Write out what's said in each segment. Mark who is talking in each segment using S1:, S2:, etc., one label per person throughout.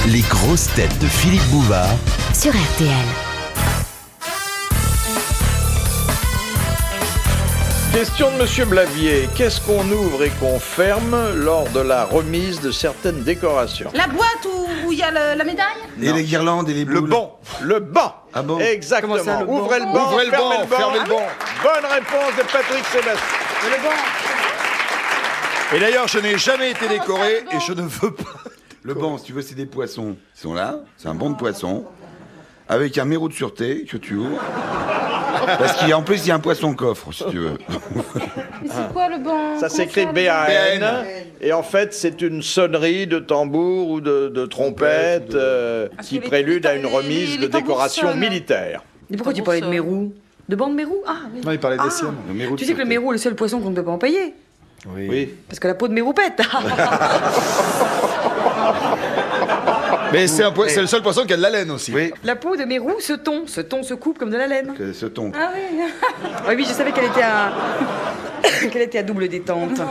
S1: Les grosses têtes de Philippe Bouvard
S2: sur RTL.
S3: Question de Monsieur Blavier. Qu'est-ce qu'on ouvre et qu'on ferme lors de la remise de certaines décorations?
S4: La boîte où il y a la médaille?
S5: Et les guirlandes et les boules.
S3: Le banc.
S5: Ah bon?
S3: Exactement.
S6: Comment ça, le banc?
S3: Ouvrez le banc,
S6: Ouvrez le
S3: fermez
S6: banc,
S3: le banc.
S6: fermez le banc.
S3: Bonne réponse de Patrick Sébastien.
S6: Et d'ailleurs, je n'ai jamais été décoré et je ne veux pas.
S5: Le banc, si tu veux, c'est des poissons. Ils sont là, c'est un banc de poissons, avec un mérou de sûreté que tu ouvres. Parce qu'en plus, il y a un poisson coffre, si tu veux.
S4: Mais c'est quoi le banc?
S3: Ça s'écrit BAN. Et en fait, c'est une sonnerie de tambour ou de trompette qui prélude à une remise de
S4: tambours
S3: décoration
S4: sonnent.
S3: militaire.
S7: Et pourquoi tu parlais de mérou? De banc de mérou? Ah oui.
S6: Non, il parlait des siennes.
S5: Le mérou de
S7: Tu sais que le
S5: sûreté.
S7: mérou est le seul poisson qu'on ne peut pas empailler.
S5: Oui.
S7: Parce que la peau de mérou pète.
S6: Mais c'est le seul poisson qui a de la laine aussi.
S5: Oui,
S7: La peau de mérou se tond. Ce ton se coupe comme de la laine.
S5: que ce ton.
S7: Ah oui. Ah oui, je savais qu'elle était à... qu'elle était à double détente.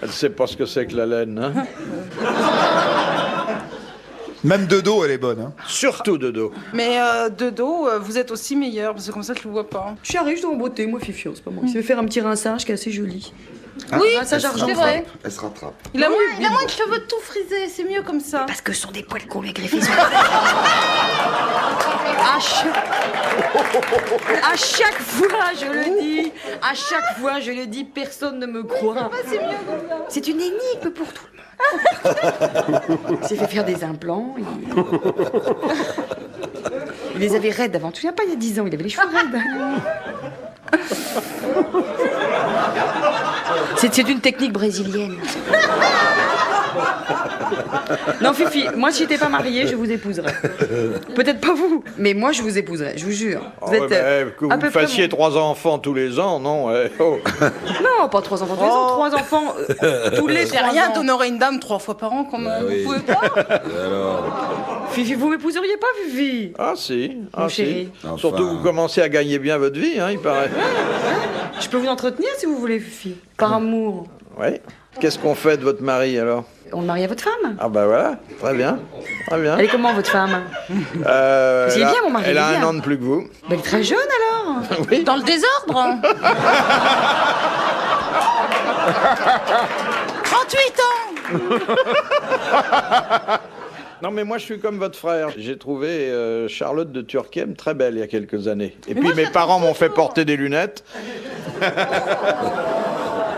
S3: Elle ne sait pas ce que c'est que la laine. Hein.
S6: Même de dos, elle est bonne. Hein.
S3: Surtout de dos.
S4: Mais de dos, vous êtes aussi meilleur, parce que comme ça, je le vois pas.
S7: Je suis riche en beauté, moi, Fifio, c'est pas moi. Je vais faire un petit rinçage qui est assez joli.
S4: Oui,
S7: rinçage
S4: c'est
S7: argentin.
S4: vrai.
S5: Elle se rattrape.
S4: Il a moins de cheveux tout frisés, c'est mieux comme ça.
S7: Parce que ce sont des poils qu'on lui a greffés sur à chaque fois, je le dis. À chaque fois, je le dis, personne ne me croit.
S4: C'est mieux comme ça.
S7: C'est une énigme pour tout le monde. Il s'est fait faire des implants. Il les avait raides avant. Tu te souviens pas, il y a 10 ans, il avait les cheveux raides. C'est une technique brésilienne. Non, Fifi, moi, si j'étais pas mariée, je vous épouserais. Peut-être pas vous, mais moi, je vous épouserais, je vous jure. Vous êtes
S3: que
S7: à
S3: vous
S7: peu près
S3: fassiez 3 enfants tous les ans, non oh.
S7: Non, pas 3 enfants tous les ans, 3 enfants tous les
S4: C'est
S7: 3
S4: rien
S7: ans.
S4: d'honorer une dame 3 fois par an, comme
S5: oui.
S4: vous pouvez pas.
S7: Fifi, vous m'épouseriez pas, Fifi?
S3: Ah si,
S7: Mon chéri.
S5: Enfin.
S3: Surtout vous commencez à gagner bien votre vie, hein, il paraît.
S7: Je peux vous entretenir si vous voulez, Fifi. Par amour.
S3: Oui. Qu'est-ce qu'on fait de votre mari alors?
S7: On le marie à votre femme?
S3: Ah bah voilà, très bien, très bien.
S7: Elle est comment, votre femme?
S3: Elle
S7: C'est
S3: a-
S7: bien, mon mari,
S3: Elle
S7: il est
S3: a un
S7: bien.
S3: an de plus que vous.
S7: Ben, elle est très jeune, alors.
S3: Oui.
S4: Dans le désordre. 38 ans.
S3: Non mais moi je suis comme votre frère. J'ai trouvé Charlotte de Turckheim très belle il y a quelques années. Et puis mes parents m'ont fait porter des lunettes.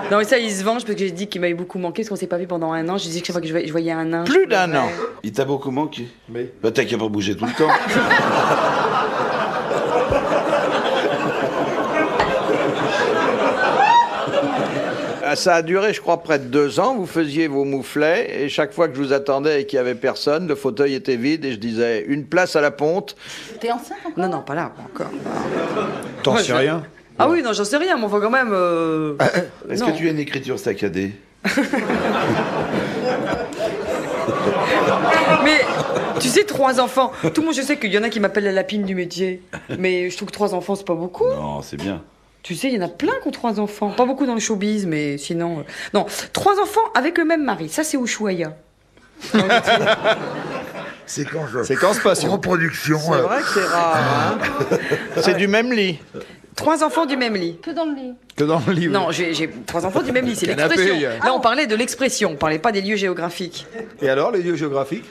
S7: Non, mais ça, il se venge parce que j'ai dit qu'il m'avait beaucoup manqué parce qu'on s'est pas vu pendant un an. J'ai dit que chaque fois que je voyais un nain.
S3: Plus
S7: je
S3: d'un
S7: pleurais.
S3: an.
S5: Il t'a beaucoup manqué.
S6: Oui.
S5: Bah t'as qu'à pas bouger tout le temps.
S3: Ça a duré, je crois, près de 2 ans. Vous faisiez vos mouflets et chaque fois que je vous attendais et qu'il y avait personne, le fauteuil était vide et je disais une place à la ponte.
S4: T'es enceinte encore?
S7: Non, non, pas là, pas encore.
S6: T'en
S7: Ouais,
S6: sais
S7: je-
S6: rien.
S7: Ah oui, non, j'en sais rien, mais enfin, quand même.
S5: Est-ce
S7: non.
S5: que tu as une écriture saccadée?
S7: Mais tu sais, 3 enfants. Tout le monde, je sais qu'il y en a qui m'appellent la lapine du métier. Mais je trouve que 3 enfants, c'est pas beaucoup.
S5: Non, c'est bien.
S7: Tu sais, il y en a plein qui ont 3 enfants. Pas beaucoup dans le showbiz, mais sinon. Non, 3 enfants avec le même mari. Ça, c'est Ushuaïa.
S6: Séquence passion.
S8: Reproduction.
S3: C'est vrai que c'est rare, hein. C'est du même lit.
S7: 3 enfants du même lit.
S4: Que dans le lit.
S6: Que dans le livre.
S7: Non, j'ai 3 enfants du même lit, c'est
S6: Canapé,
S7: l'expression.
S6: il y a-
S7: Là, on parlait de l'expression, on parlait pas des lieux géographiques.
S6: Et alors, les lieux géographiques?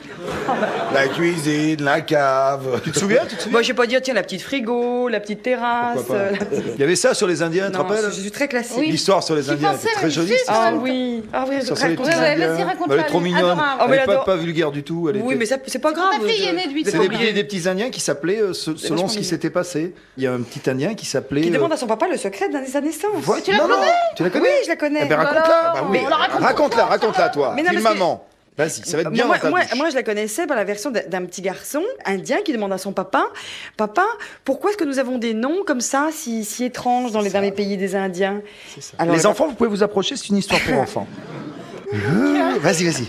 S5: La cuisine, la cave.
S6: Tu te souviens?
S7: Moi, je vais pas dire, tiens, la petite frigo, la petite terrasse.
S6: Pourquoi pas?
S7: la petite-
S6: Il y avait ça sur les Indiens, tu te
S7: Non,
S6: rappelles?
S7: je suis très classique.
S4: Oui.
S6: L'histoire sur les
S4: J'y
S6: Indiens
S4: pensais,
S6: était très
S4: mais
S6: jolie.
S4: juste
S6: cette
S7: Ah
S6: histoire.
S7: oui,
S6: Sur ces
S7: raconte.
S6: petits
S4: Ouais,
S6: Indiens.
S4: vas-y, raconte-la,
S6: Elle est trop
S4: elle est
S6: mignonne.
S4: adorable.
S7: Ah, mais
S6: Elle est
S7: elle adore.
S6: pas vulgaire du tout. Elle
S7: Oui,
S6: était-
S7: mais ça, c'est pas grave.
S4: Ta fille est née de 8
S6: C'est
S4: ans.
S6: des petits Indiens qui s'appelaient, selon
S7: vachement
S6: ce qui
S7: mignon.
S6: s'était passé. Il y a un petit Indien qui s'appelait.
S7: Qui demande à son papa le secret de sa naissance.
S6: Ouais,
S4: Tu la
S6: non,
S4: connais?
S6: non, tu la connais?
S7: Oui, je la connais.
S6: Eh ben raconte-la. Bah oui.
S4: on la raconte
S6: Raconte-la, toi.
S7: Mais non,
S6: Dis
S7: parce que-
S6: maman. Vas-y, ça va être bien
S7: moi,
S6: dans ta
S7: moi,
S6: bouche.
S7: moi, je la connaissais par la version d'un petit garçon indien qui demande à son papa, Papa, pourquoi est-ce que nous avons des noms comme ça, si étranges dans les pays des Indiens? Alors,
S6: Les enfants, vous pouvez vous approcher, c'est une histoire pour enfants. Vas-y, vas-y.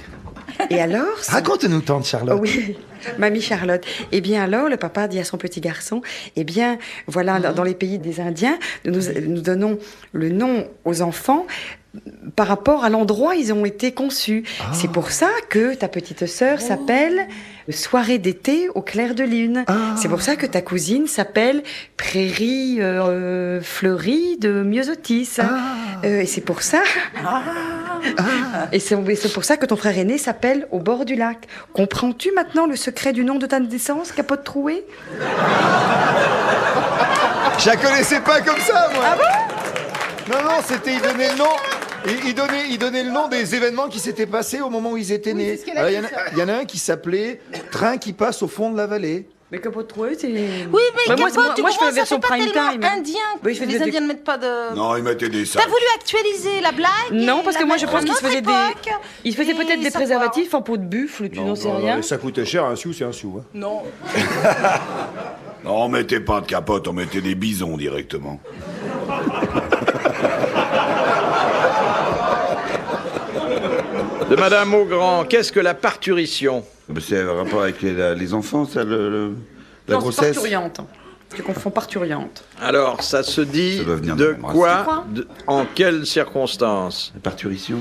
S7: Et alors...
S6: Raconte-nous, tante Charlotte.
S7: Oui, mamie Charlotte. Eh bien alors, le papa dit à son petit garçon, eh bien, voilà, dans les pays des Indiens, nous donnons le nom aux enfants par rapport à l'endroit où ils ont été conçus. C'est pour ça que ta petite sœur s'appelle Soirée d'été au clair de lune. C'est pour ça que ta cousine s'appelle Prairie fleurie de Myosotis. Et c'est pour ça... Et c'est pour ça que ton frère aîné s'appelle Au bord du lac. Comprends-tu maintenant le secret du nom de ta naissance, Capote trouée?
S6: Je la connaissais pas comme ça, moi. Ah bon? Non, c'était, il donnait le nom... Il donnait le nom des événements qui s'étaient passés au moment où ils étaient nés. Alors, il y en a un qui s'appelait Train qui passe au fond de la vallée.
S7: Mais Capote trouée, c'est...
S4: Oui, mais
S7: moi,
S4: Capote, tu
S7: moi, je fais
S4: comprends,
S7: la version
S4: ça fait pas
S7: prime
S4: tellement
S7: time.
S4: indien.
S7: Oui, je fais
S4: Les
S7: des-
S4: Indiens ne mettent pas de...
S5: Non, ils mettaient des sacs.
S4: T'as voulu actualiser la blague?
S7: Non, parce que moi, je pense qu'ils se faisaient
S4: Ils
S7: peut-être des préservatifs en peau de buffle, tu n'en sais rien.
S6: Ça coûtait cher, un sou, c'est un sou. Hein.
S4: Non.
S5: Non, on mettait pas de capote, on mettait des bisons directement.
S3: De Madame Augrand, qu'est-ce que la parturition?
S5: C'est un rapport avec les enfants, ça, la
S7: Non, c'est
S5: grossesse.
S7: parturiente. Tu confonds parturiente.
S3: Alors, ça se dit
S5: Ça doit venir de
S3: de
S5: la même racine.
S3: quoi, en quelles circonstances?
S5: La parturition.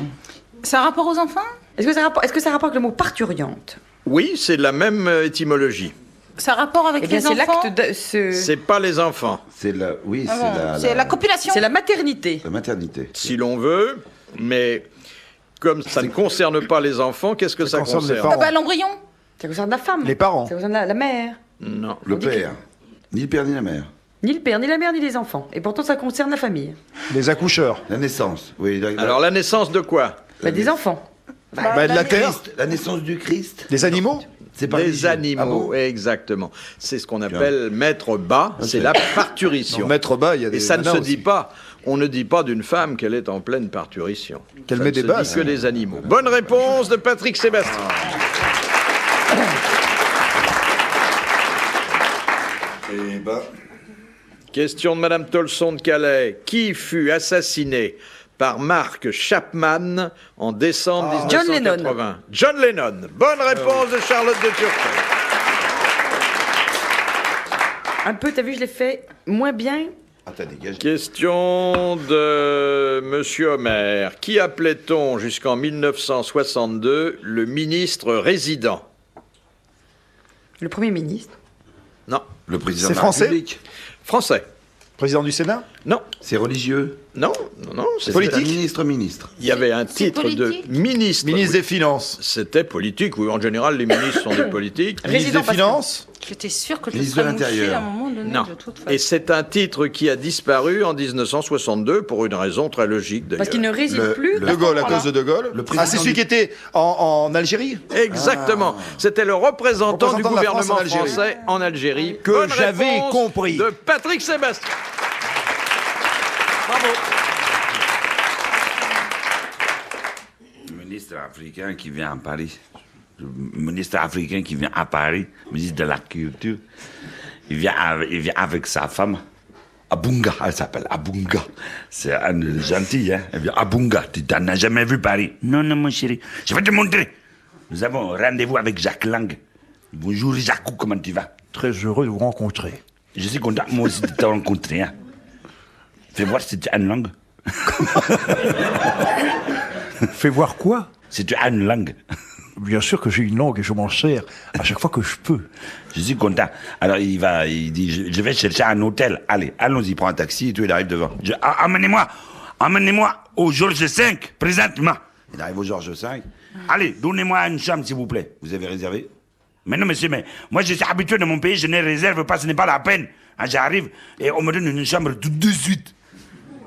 S4: C'est un rapport aux enfants?
S7: Est-ce que ça a rapport avec le mot parturiente?
S3: Oui, c'est de la même étymologie.
S4: Ça a rapport avec
S7: Eh bien,
S4: les
S7: c'est
S4: enfants?
S7: l'acte de...
S3: C'est pas les enfants,
S5: C'est la... Oui,
S4: Ah bon, c'est la copulation.
S7: C'est la maternité.
S5: la maternité.
S3: si l'on veut, mais comme ça ne concerne pas les enfants, qu'est-ce que ça
S6: concerne les
S3: concerne?
S6: parents.
S4: Ah bah, l'embryon.
S7: Ça concerne la femme.
S6: Les parents.
S7: Ça concerne la mère.
S3: Non.
S5: Le père. Ni le père ni la mère.
S7: Ni le père, ni la mère, ni les enfants. Et pourtant, ça concerne la famille.
S6: Les accoucheurs.
S5: La naissance. Oui,
S3: Alors, la naissance de quoi?
S7: Des enfants.
S6: Bah, de la terre.
S5: La naissance du Christ.
S6: Des animaux.
S5: C'est pas
S3: Des
S5: religieux.
S3: animaux,
S5: Ah bon
S3: exactement. C'est ce qu'on appelle mettre bas, c'est la parturition.
S6: Dans Maître bas, il y a des
S3: Et ça ne
S6: nanas
S3: se
S6: aussi.
S3: dit pas, on ne dit pas d'une femme qu'elle est en pleine parturition.
S6: Qu'elle
S3: Ça
S6: met
S3: ne
S6: des
S3: se
S6: bases.
S3: dit que des animaux. Bonne réponse de Patrick Sébastien.
S5: Eh ben,
S3: Question de Madame Tolson de Calais. Qui fut assassiné par Mark Chapman en décembre
S7: John
S3: 1980? John Lennon. Bonne réponse de Charlotte de Turquet.
S7: Un peu, t'as vu, je l'ai fait moins bien.
S5: ah, t'as dégagé.
S3: Question de Monsieur Homer. Qui appelait-on jusqu'en 1962 le ministre résident?
S7: Le Premier ministre.
S3: Non.
S5: Le président
S6: C'est
S5: de la
S6: français
S5: République.
S3: Français.
S6: Président du Sénat.
S3: Non.
S5: C'est religieux.
S3: Non, non, c'est
S6: Politique.
S5: C'est un ministre.
S3: Il y avait un
S4: C'est
S3: titre de
S4: politique
S3: ministre.
S6: Ministre des Finances.
S3: C'était politique, oui. En général, les ministres sont des politiques.
S6: Ministre
S7: Résident
S6: des Finances.
S4: J'étais sûre que je
S5: Ministre de
S4: serais mouchée
S5: l'Intérieur.
S4: à un moment donné,
S3: Non.
S4: de toute façon.
S3: Et c'est un titre qui a disparu en 1962 pour une raison très logique d'ailleurs.
S7: Parce qu'il ne réside
S5: Le-
S7: plus.
S5: le-
S6: De Gaulle, à
S7: Voilà.
S6: cause de De Gaulle.
S5: Le président
S6: Ah, c'est celui
S5: du-
S6: qui était en Algérie.
S3: Exactement. C'était le représentant du
S6: Représentant de la France
S3: gouvernement
S6: en Algérie.
S3: français en Algérie.
S6: Que
S3: Bonne
S6: j'avais
S3: réponse
S6: compris.
S3: De Patrick Sébastien. Bravo.
S2: Le ministre africain qui vient à Paris, le ministre africain qui vient à Paris, ministre de la Culture, il vient avec sa femme. Abunga, elle s'appelle Abunga. C'est un gentil, hein. Elle vient Abunga, tu n'en as jamais vu Paris. Non, non, mon chéri, je vais te montrer. Nous avons rendez-vous avec Jacques Lang. Bonjour Jacques, comment tu vas?
S8: Très heureux de vous rencontrer.
S2: Je suis content, moi aussi, de te rencontrer. Hein. Fais voir si tu as une langue.
S8: Fais voir quoi?
S2: Si tu as une langue.
S8: Bien sûr que j'ai une langue et je m'en sers à chaque fois que je peux.
S2: Je suis content. Alors il dit, je vais chercher un hôtel. Allez, allons-y, prends un taxi et tout, il arrive devant. Emmenez-moi au Georges V, présentement. Il arrive au Georges V. Allez, donnez-moi une chambre, s'il vous plaît. Vous avez réservé? Mais non, monsieur, mais moi je suis habitué de mon pays, je ne réserve pas, ce n'est pas la peine. Hein, j'arrive et on me donne une chambre tout de suite.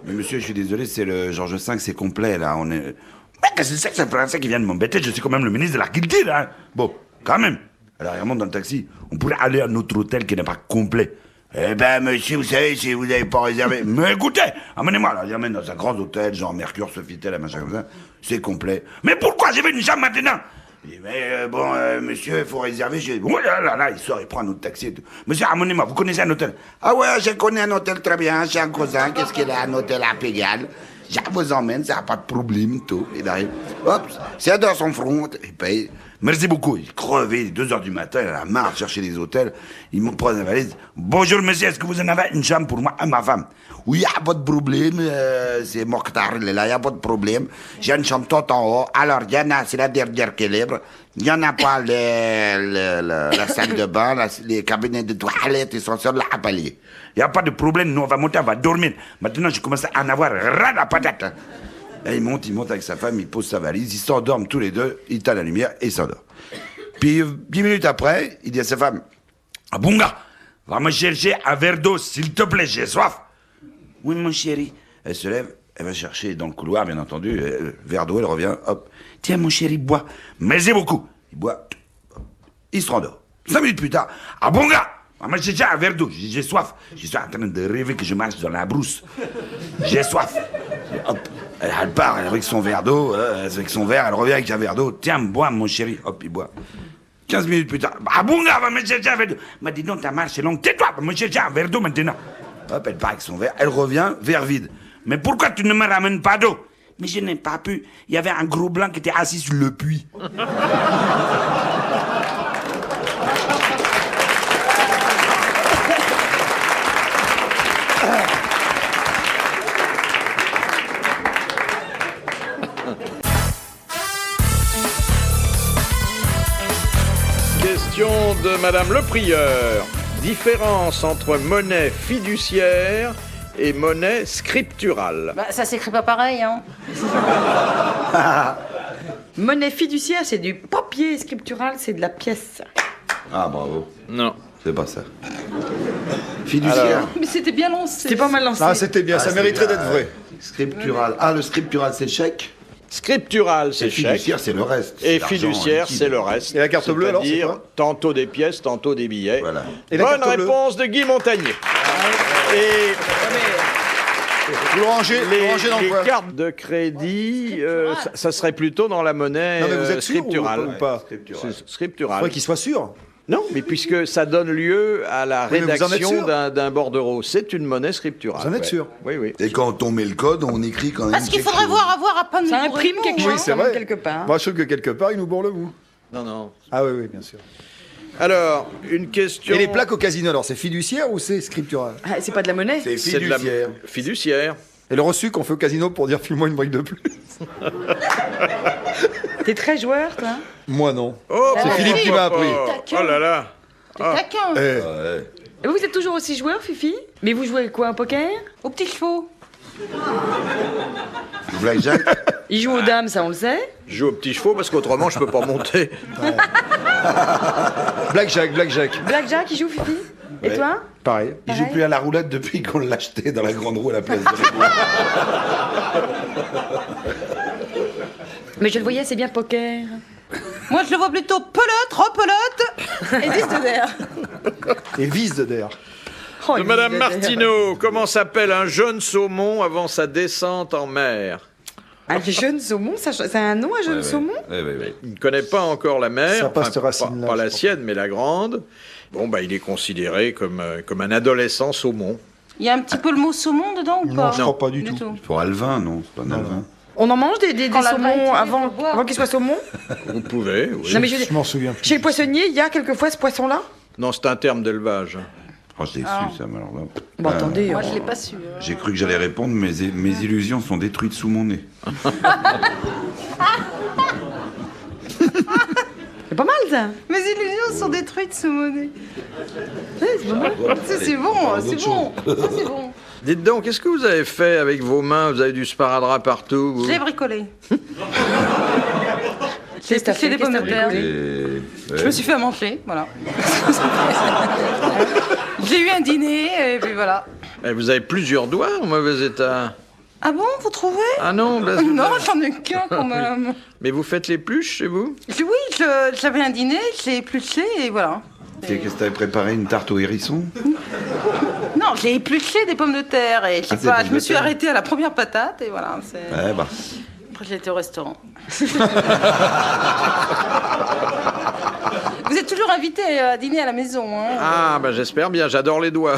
S2: Mais monsieur, je suis désolé, c'est le Georges V, c'est complet, là. On est... Mais qu'est-ce que c'est que ce Français qui vient de m'embêter? Je suis quand même le ministre de la Culture, hein. Bon, quand même. Alors, il remonte dans le taxi. On pourrait aller à notre hôtel qui n'est pas complet. Eh ben, monsieur, vous savez, si vous n'avez pas réservé... Mais écoutez, amenez-moi, là. J'amène dans un grand hôtel, genre Mercure, Sofitel, un machin comme ça. C'est complet. Mais pourquoi j'ai une chambre maintenant? Il dit, mais monsieur, il faut réserver. Oh là, il sort, il prend un autre taxi et tout. Monsieur, amenez-moi, vous connaissez un hôtel? Ah ouais, je connais un hôtel très bien, j'ai un cousin, qu'est-ce qu'il a, un hôtel à Pigalle.
S5: Je vous emmène, ça n'a pas de problème, tout. Il arrive, hop, c'est dans son front, il paye.
S2: Merci beaucoup. Il est crevé, il est 2h du matin, il a marre de chercher des hôtels. Il me prend la valise. Bonjour monsieur, est-ce que vous en avez une chambre pour moi et ma femme?
S5: Oui, il n'y a pas de problème, c'est Mokhtar, il est là, il n'y a pas de problème. J'ai une chambre tout en haut. Alors, il y en a, c'est la dernière qui est libre. Il n'y en a pas la salle de bain, les cabinets de toilette, ils sont sur la palier.
S2: Il n'y a pas de problème, nous on va monter, on va dormir. Maintenant, je commence à en avoir ras la patate. Et il monte avec sa femme, il pose sa valise, ils s'endorment tous les deux, il éteint la lumière et il s'endort. Puis 10 minutes après, il dit à sa femme, ah bon gars, va me chercher un verre d'eau, s'il te plaît, j'ai soif. Oui mon chéri. Elle se lève, elle va chercher dans le couloir, bien entendu, verre d'eau, elle revient, hop. Tiens mon chéri, bois. Merci beaucoup. Il boit, hop. Il se rendort. 5 minutes plus tard, ah bon gars, va me chercher un verre d'eau, j'ai soif. Je suis en train de rêver que je marche dans la brousse. J'ai soif. Hop. Elle part avec son verre d'eau, avec son verre, elle revient avec un verre d'eau. Tiens, bois, mon chéri. Hop, il boit. 15 minutes plus tard. Ah bon, gars, va me chercher un verre d'eau. Elle m'a dit non, ta marche est longue. Tais-toi, va me chercher un verre d'eau maintenant. Hop, elle part avec son verre. Elle revient, verre vide. Mais pourquoi tu ne me ramènes pas d'eau? Mais je n'ai pas pu. Il y avait un gros blanc qui était assis sur le puits.
S3: Question de Madame Le Prieur. Différence entre monnaie fiduciaire et monnaie scripturale.
S4: Bah, ça s'écrit pas pareil, hein.
S7: Monnaie fiduciaire, c'est du papier. Scriptural, c'est de la pièce.
S5: Ah, bravo.
S3: Non.
S5: C'est pas ça. Fiduciaire.
S4: Mais c'était bien lancé.
S7: C'était pas mal lancé.
S6: Ah, c'était bien, ça
S5: c'est
S6: mériterait
S5: bien,
S6: d'être vrai.
S5: Scriptural. Ah, le scriptural, c'est chèque.
S3: Scriptural,
S5: Et
S3: c'est chèque.
S5: fiduciaire, c'est le reste.
S3: Et
S5: C'est l'argent
S3: fiduciaire,
S5: liquide.
S3: c'est le reste.
S6: Et la carte bleue, alors, c'est
S3: C'est-à-dire
S6: quoi
S3: tantôt des pièces, tantôt des billets.
S5: Voilà.
S6: Et la
S3: Bonne
S6: carte bleue
S3: réponse de Guy Montagnier. Et
S6: Vous le rangez, dans
S3: les
S6: quoi
S3: cartes de crédit, ça serait plutôt dans la monnaie
S6: Non, mais vous êtes sûr
S3: scripturale.
S6: ou pas
S5: Scriptural.
S3: C'est scriptural.
S6: Faudrait qu'il soit sûr.
S3: Non, mais puisque ça donne lieu à la
S6: Oui, mais vous en êtes
S3: rédaction
S6: sûr
S3: d'un bordereau, c'est une monnaie scripturale.
S6: Vous en êtes sûr
S3: Oui, oui.
S5: Et quand on met le code, on écrit quand même.
S4: Parce qu'il
S5: quelque
S4: faudrait
S5: chose.
S4: avoir à peine
S7: Ça imprime quelque chose
S6: Oui, c'est
S7: quand même,
S6: vrai.
S7: quelque part.
S6: Moi, je trouve que quelque part, il nous bourre le mou.
S3: Non, non.
S6: Ah oui, bien sûr.
S3: Alors, une question...
S6: Et les plaques au casino, alors, c'est fiduciaire ou c'est scriptural?
S7: Ah, c'est pas de la monnaie.
S5: C'est
S3: C'est de la
S5: fiduciaire.
S3: fiduciaire.
S6: Et le reçu qu'on fait au casino pour dire file-moi une brique de plus?
S7: T'es très joueur, toi.
S6: Moi, non.
S3: Oh,
S6: C'est Philippe qui m'a appris.
S3: Oh là là.
S4: T'es taquin.
S6: Eh,
S7: Et vous êtes toujours aussi joueur, Fifi? Mais vous jouez quoi, au poker?
S4: Aux petits chevaux.
S5: Blackjack.
S7: Il joue aux dames, ça on le sait.
S3: Je joue aux petits chevaux parce qu'autrement, je peux pas monter.
S6: Blackjack.
S7: Blackjack, il joue, Fifi? Et toi?
S6: Pareil.
S5: Il joue plus à la roulette depuis qu'on l'a acheté dans la grande roue à la place de
S7: Mais je le voyais, c'est bien poker.
S4: Moi, je le vois plutôt pelote, repelote et 10 de d'air.
S6: Et vise de d'air.
S7: Oh,
S3: De
S7: il
S3: Madame
S7: est
S3: Martineau, comment s'appelle un jeune saumon avant sa descente en mer?
S7: Un jeune saumon, c'est un nom, un jeune saumon?
S3: Il ne connaît pas encore la mer,
S6: Ça passe cette racine-là,
S3: pas
S6: je
S3: la
S6: pense.
S3: sienne, mais la grande. Bon, bah, il est considéré comme un adolescent saumon.
S4: Il y a un petit peu le mot saumon dedans ou
S6: Non,
S4: pas?
S6: je crois pas du tout.
S5: Pour Alvin, non, c'est pas un Alvin.
S7: On en mange des
S4: Quand la vraie
S7: saumons
S4: est
S7: avant,
S4: faut boire.
S7: avant qu'ils soient saumons?
S3: Vous pouvez, oui.
S7: Non, mais je veux
S6: Je
S7: dire,
S6: m'en souviens plus.
S7: chez le poissonnier, il y a quelquefois ce poisson-là?
S3: Non, c'est un terme d'élevage.
S5: Oh, je l'ai su, ça, malheureusement.
S7: Bon, attendez.
S4: Moi, je l'ai pas su.
S5: J'ai cru que j'allais répondre, mais mes illusions sont détruites sous mon nez.
S7: C'est pas mal, ça.
S4: Mes illusions sont détruites sous mon nez. C'est bon, c'est bon. Ça, c'est bon.
S3: Dites donc, qu'est-ce que vous avez fait avec vos mains? Vous avez du sparadrap partout, vous?
S4: Je l'ai bricolé.
S7: J'ai
S4: épluché des pommes de terre.
S5: Et...
S4: Je me suis fait à manger, voilà. J'ai eu un dîner, et puis voilà.
S3: Eh, vous avez plusieurs doigts en mauvais état.
S4: Ah bon, vous trouvez?
S3: Ah non, parce que-
S4: Non, j'en ai qu'un quand même.
S3: Mais vous faites l'épluche chez vous?
S4: Oui, j'avais un dîner, je l'ai épluché, et voilà.
S5: Qu'est-ce que t'avais préparé, une tarte au hérisson?
S4: Non, j'ai épluché des pommes de terre, et je sais
S5: Ah, c'est
S4: pas,
S5: pommes
S4: je me
S5: de
S4: suis
S5: terre.
S4: arrêtée à la première patate, et voilà.
S5: Ouais, bah.
S4: Après, j'ai été au restaurant. Vous êtes toujours invité à dîner à la maison, hein?
S3: Ah, bah j'espère bien, j'adore les doigts.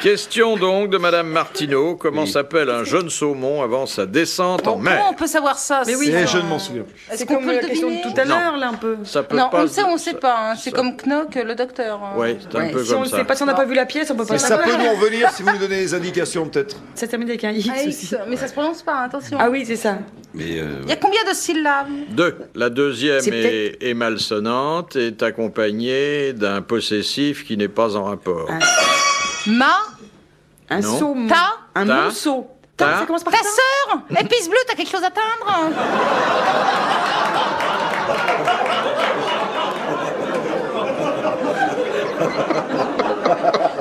S3: Question donc de Madame Martineau. Comment s'appelle un jeune saumon avant sa descente en mer?
S4: Comment on peut savoir ça?
S7: Mais oui,
S6: Je ne m'en souviens plus.
S4: Est-ce
S7: C'est
S4: qu'on
S7: comme
S4: peut
S7: la
S4: le
S7: question de
S4: deviner?
S7: tout à
S3: Non.
S7: l'heure, là, un peu.
S3: Ça peut
S4: Non,
S3: pas.
S4: on le sait, on ne sait
S3: ça-
S4: pas. Hein. C'est
S3: ça-
S4: comme Knock, le docteur. Hein.
S3: Oui, c'est un peu
S7: Si on
S3: comme
S7: ne
S3: ça.
S7: sait pas, si on n'a pas vu la pièce, on peut pas
S6: Mais ça
S7: savoir.
S6: peut nous revenir si vous nous donnez des indications, peut-être.
S7: Ça termine avec un X
S4: Ah,
S7: aussi.
S4: mais ça se prononce pas, attention.
S7: Ah oui, c'est ça.
S2: Mais
S4: Il y a combien de syllabes?
S3: 2. La deuxième
S7: C'est
S3: est malsonnante, est accompagnée d'un possessif qui n'est pas en rapport.
S7: Un
S3: Non.
S7: saumon.
S4: Ta.
S7: Un
S3: Ta.
S7: monceau.
S3: Ta.
S7: Ça commence par
S4: Ta
S7: ça.
S4: sœur? Épice bleue, t'as quelque chose à teindre?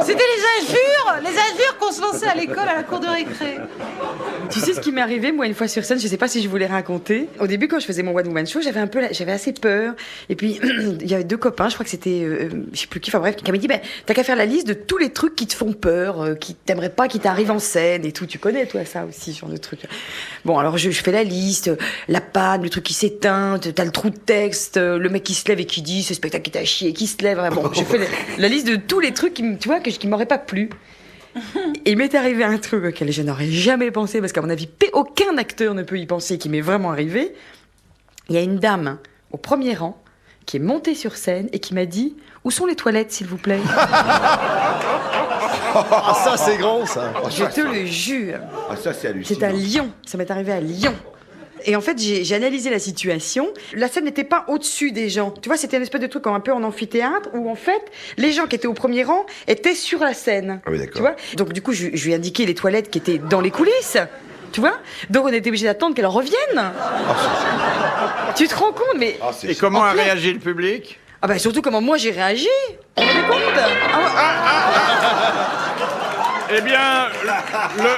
S4: C'était les injures qu'on se lançait à l'école à la cour de récré.
S7: Tu sais ce qui m'est arrivé, moi, une fois sur scène, je sais pas si je voulais raconter. Au début, quand je faisais mon One Woman Show, j'avais assez peur. Et puis, il y avait 2 copains, je crois que c'était, je sais plus qui, enfin bref, qui m'avaient dit, ben, t'as qu'à faire la liste de tous les trucs qui te font peur, qui t'aimeraient pas, qui t'arrivent en scène et tout. Tu connais, toi, ça aussi, ce genre de trucs. Bon, alors, je fais la liste, la panne, le truc qui s'éteint, t'as le trou de texte, le mec qui se lève et qui dit, ce spectacle qui t'a chié, qui se lève. Bon, je fais la liste de tous les trucs tu vois, qui m'auraient pas plu. Et il m'est arrivé un truc auquel je n'aurais jamais pensé, parce qu'à mon avis, aucun acteur ne peut y penser, qui m'est vraiment arrivé. Il y a une dame au premier rang qui est montée sur scène et qui m'a dit « Où sont les toilettes, s'il vous plaît ?»
S6: Ah, ça, c'est grand, ça.
S7: Je te le jure.
S2: ah, ça, c'est hallucinant.
S7: C'est à Lyon. Ça m'est arrivé à Lyon. Et en fait, j'ai analysé la situation. La scène n'était pas au-dessus des gens. Tu vois, c'était une espèce de truc comme un peu en amphithéâtre où, en fait, les gens qui étaient au premier rang étaient sur la scène.
S2: Ah oui, d'accord.
S7: Tu vois? Donc, du coup, je lui ai indiqué les toilettes qui étaient dans les coulisses. Tu vois? Donc, on était obligé d'attendre qu'elles reviennent. Tu te rends compte? Mais.
S2: Ah, c'est
S3: Et comment
S7: En
S3: a
S7: plein-
S3: réagi le public?
S7: Ah, bah, surtout comment moi j'ai réagi. Tu te rends compte?
S3: Eh bien,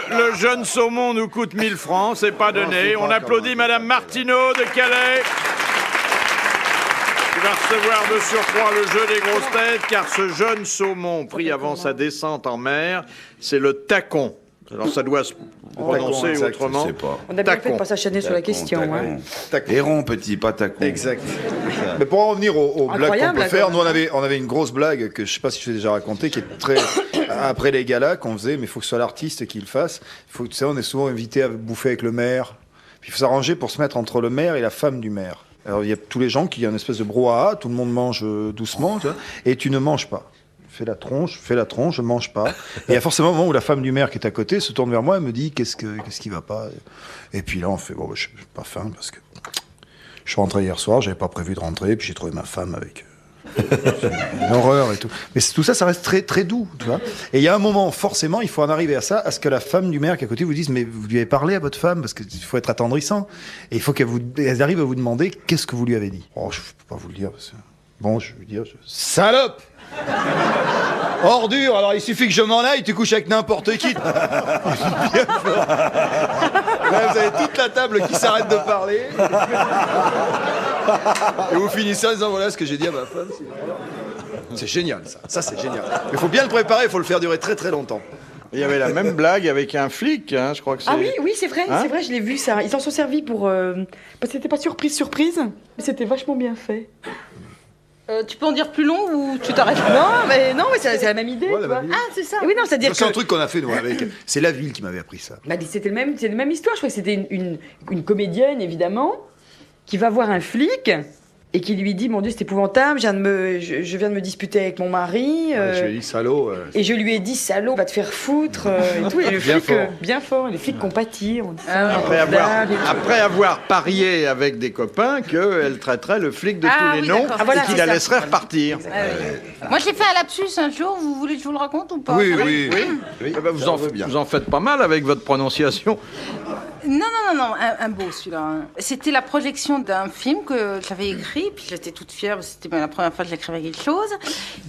S3: le jeune saumon nous coûte 1000 francs, c'est pas donné. On applaudit Madame Martineau de Calais, qui va recevoir de surcroît le jeu des grosses têtes, car ce jeune saumon pris avant sa descente en mer, c'est le tacon. Alors ça doit se prononcer
S6: exact,
S3: autrement.
S2: je sais pas.
S7: On a bien fait de
S3: Tacon.
S7: pas s'acharner sur la question. Hein.
S6: Tacon.
S2: Héron, petit, pas tacon.
S6: Exact. Mais pour en revenir aux blagues qu'on
S7: Incroyable,
S6: peut
S7: là,
S6: faire,
S7: quand
S6: nous
S7: même.
S6: on avait une grosse blague que je sais pas si je t'ai déjà raconté, qui est très après les galas qu'on faisait, mais il faut que ce soit l'artiste qui le fasse. Il faut, tu sais, on est souvent invité à bouffer avec le maire. Puis il faut s'arranger pour se mettre entre le maire et la femme du maire. Alors il y a tous les gens qui ont une espèce de brouhaha, tout le monde mange doucement, tu vois, et tu ne manges pas. Fais la tronche, je mange pas. Et il y a forcément un moment où la femme du maire qui est à côté se tourne vers moi et me dit qu'est-ce qui va pas. Et puis là on fait bon, bah, je n'ai pas faim parce que je suis rentré hier soir, j'avais pas prévu de rentrer, puis j'ai trouvé ma femme avec une horreur et tout. Mais tout ça, ça reste très très doux, tu vois. Et il y a un moment, forcément, il faut en arriver à ça, à ce que la femme du maire qui est à côté vous dise mais vous lui avez parlé à votre femme parce qu'il faut être attendrissant. Et il faut qu'elle arrive à vous demander qu'est-ce que vous lui avez dit. Oh, je peux pas vous le dire. Parce que... Bon, je vais dire salope. Ordure, alors il suffit que je m'en aille, tu couches avec n'importe qui. Là, vous avez toute la table qui s'arrête de parler. Et vous finissez en disant voilà ce que j'ai dit à ma femme. C'est génial, ça c'est génial. Mais il faut bien le préparer, il faut le faire durer très très longtemps.
S3: Il y avait la même blague avec un flic, hein, je crois que c'est...
S7: Ah oui, c'est vrai,
S3: Hein
S7: c'est vrai, je l'ai vu ça. Ils s'en sont servis pour... Parce que c'était pas surprise, mais c'était vachement bien fait.
S4: Tu peux en dire plus long ou tu t'arrêtes?
S7: Non, mais c'est la même idée.
S6: Ouais,
S7: tu
S6: la
S7: vois.
S6: même idée.
S4: Ah, c'est ça.
S7: Et oui, non, c'est-à-dire
S6: C'est un
S7: que...
S6: truc qu'on a fait nous avec. C'est la ville qui m'avait appris ça.
S7: Bah, c'est la même histoire. Je crois que c'était une comédienne, évidemment, qui va voir un flic et qui lui dit « Mon Dieu, c'est épouvantable, je viens de me disputer avec mon mari.
S6: Je lui ai dit salaud.
S7: Et je lui ai dit « Salaud, va te faire foutre. Et tout. Et le
S6: Bien
S7: flic,
S6: fort.
S7: bien fort. Les flics compatirent. On dit ça,
S3: Après avoir parié avec des copains qu'elle traiterait le flic de
S4: Ah
S3: tous les
S4: oui,
S3: noms
S4: d'accord.
S7: Ah, voilà,
S3: et qu'il
S7: c'est
S3: la
S7: ça.
S3: laisserait repartir.
S4: Moi, j'ai fait un lapsus un jour. Vous voulez que je vous le raconte ou pas?
S6: Oui.
S3: Eh ben, vous en faites pas mal avec votre prononciation.
S4: Non, un beau celui-là. Hein. C'était la projection d'un film que j'avais écrit, puis j'étais toute fière, parce que c'était la première fois que j'écrivais quelque chose,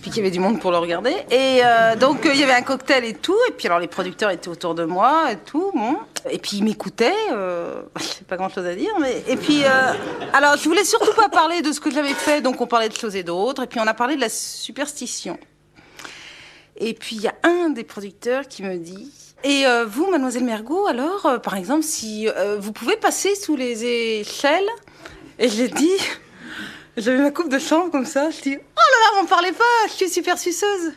S4: puis qu'il y avait du monde pour le regarder. Et donc, il y avait un cocktail et tout, et puis alors les producteurs étaient autour de moi et tout, bon. Et puis ils m'écoutaient, j'ai pas grand-chose à dire, mais... Et puis, alors, je voulais surtout pas parler de ce que j'avais fait, donc on parlait de choses et d'autres, et puis on a parlé de la superstition. Et puis, il y a un des producteurs qui me dit... Et vous, mademoiselle Mergot, alors, par exemple, si vous pouvez passer sous les échelles? Et je l'ai dit, j'avais ma coupe de chambre comme ça, je dis, oh là là, m'en parlez pas, je suis super suceuse.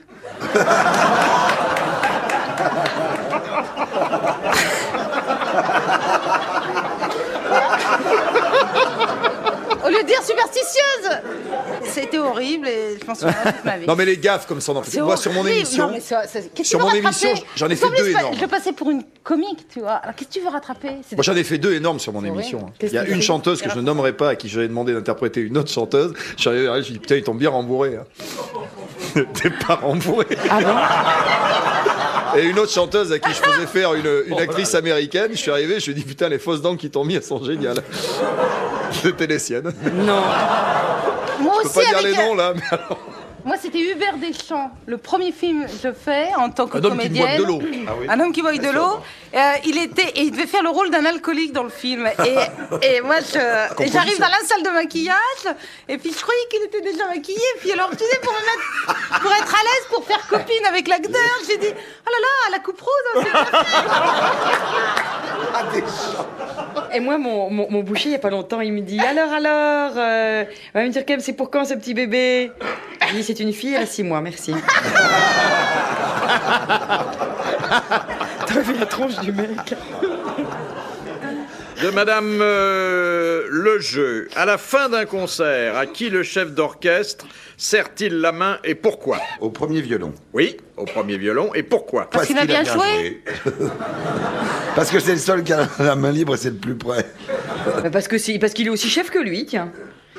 S4: Au lieu de dire superstitieuse. C'était horrible et je pense que toute ma vie.
S6: Non mais les gaffes comme ça, on en fait.
S4: C'est
S6: Moi sur mon
S4: horrible.
S6: émission,
S4: Non, mais qu'est-ce que
S6: sur
S4: tu veux
S6: mon émission,
S4: rattraper?
S6: j'en ai fait
S4: En plus,
S6: 2 énormes.
S4: Je le passais pour une comique, tu vois. Alors qu'est-ce que tu veux rattraper?
S6: Moi j'en ai fait 2 énormes sur mon
S4: C'est
S6: émission.
S4: horrible.
S6: Il y a
S7: Qu'est-ce que
S6: une
S7: tu
S6: chanteuse que je ne nommerai pas à qui j'avais demandé d'interpréter une autre chanteuse. Je suis arrivé derrière, je lui ai dit putain ils t'ont bien rembourré. Hein. T'es pas rembourré.
S7: Ah bon?
S6: Et une autre chanteuse à qui je faisais faire une actrice américaine, je suis arrivé, je lui ai dit putain les fausses dents qu'ils t'ont mis elles sont géniales. C'était les siennes.
S7: Non.
S4: Moi
S6: Je peux
S4: aussi,
S6: pas dire
S4: avec,
S6: les noms là, mais alors...
S4: moi, c'était Hubert Deschamps. Le premier film que je fais en tant que
S6: Un homme qui boit
S4: comédienne.
S6: de l'eau.
S4: Un homme qui boit de l'eau. Il devait faire le rôle d'un alcoolique dans le film. Et moi, j'arrive dans la salle de maquillage. Et puis, je croyais qu'il était déjà maquillé. Puis alors, tu sais, pour être à l'aise, pour faire copine avec l'acteur, j'ai dit, oh là là, la coupe rose, hein, c'est bien.
S7: Et moi, mon boucher, il n'y a pas longtemps, il me dit alors, il va me dire quand même, c'est pour quand ce petit bébé? Je dis c'est une fille, elle a 6 mois, merci. T'as vu la tronche du mec?
S9: De Madame Lejeu. À la fin d'un concert, à qui le chef d'orchestre serre-t-il la main et pourquoi?
S5: Au premier violon.
S9: Oui, au premier violon. Et pourquoi?
S4: Parce qu'il a bien joué.
S5: Parce que c'est le seul qui a la main libre et c'est le plus près.
S7: Parce qu'il est aussi chef que lui, tiens.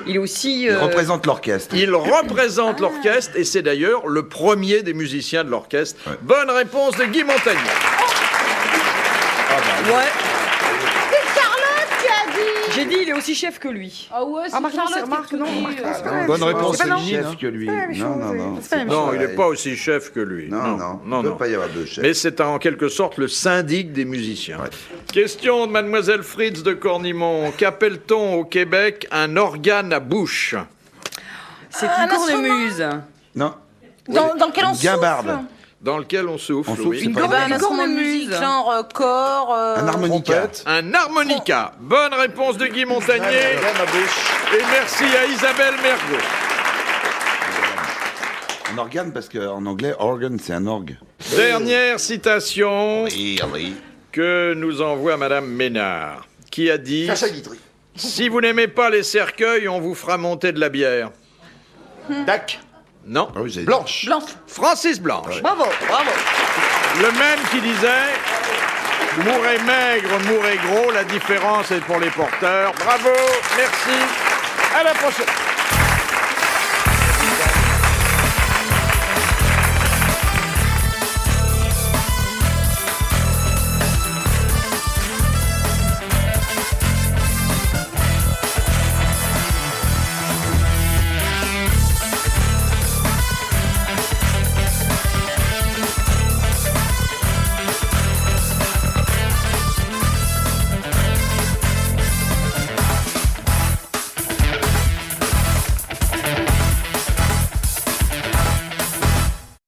S7: Il est aussi...
S5: Il représente l'orchestre.
S9: Il représente l'orchestre et c'est d'ailleurs le premier des musiciens de l'orchestre.
S5: Ouais.
S9: Bonne réponse de Guy Montagnier.
S7: Ouais.
S4: C'est Charlotte qui a dit.
S7: J'ai dit, il est aussi chef que lui.
S4: Ah ouais, c'est
S7: Ah, Marc, non, c'est
S4: Charlotte
S7: Marc,
S4: qui a
S7: non,
S4: tout
S7: Marc,
S4: dit.
S7: c'est pas la même
S6: Bonne
S7: chose.
S6: réponse,
S7: C'est pas
S6: Céline.
S7: non.
S5: Chef que lui.
S7: C'est pas la même
S5: Non,
S7: chose.
S5: non, non.
S7: C'est pas la même
S9: Non,
S7: chose.
S9: il n'est pas aussi chef que lui.
S5: Non, non. Il ne peut pas y avoir deux chefs.
S9: Mais c'est en quelque sorte le syndic des musiciens.
S5: Ouais.
S9: Question de Mademoiselle Fritz de Cornimont. Qu'appelle-t-on au Québec un organe à bouche?
S7: C'est
S4: Un
S7: une cornemuse.
S5: Non.
S4: Dans quel on
S5: Guimbarde.
S4: souffle?
S9: Dans lequel on souffle,
S5: On souffle,
S9: oui.
S5: c'est
S7: Une
S5: pas
S7: cornemuse.
S4: Un instrument de musique, genre corps.
S5: Un harmonica.
S9: Un harmonica. Bonne réponse de Guy Montagnier. Et merci à Isabelle Mergo.
S5: Un organe, parce qu'en anglais, organ, c'est un orgue.
S9: Dernière citation
S5: Oui, oui.
S9: que nous envoie Madame Ménard, qui a dit
S6: Sacha Guitry.
S9: « Si vous n'aimez pas les cercueils, on vous fera monter de la bière.
S6: Dac. »
S9: Non.
S5: Ah oui, j'ai-
S6: Blanche.
S4: Blanche.
S9: Francis Blanche.
S7: Bravo, bravo.
S9: Le même qui disait « Mourez maigre, mourez gros, la différence est pour les porteurs. » Bravo, merci, à la prochaine.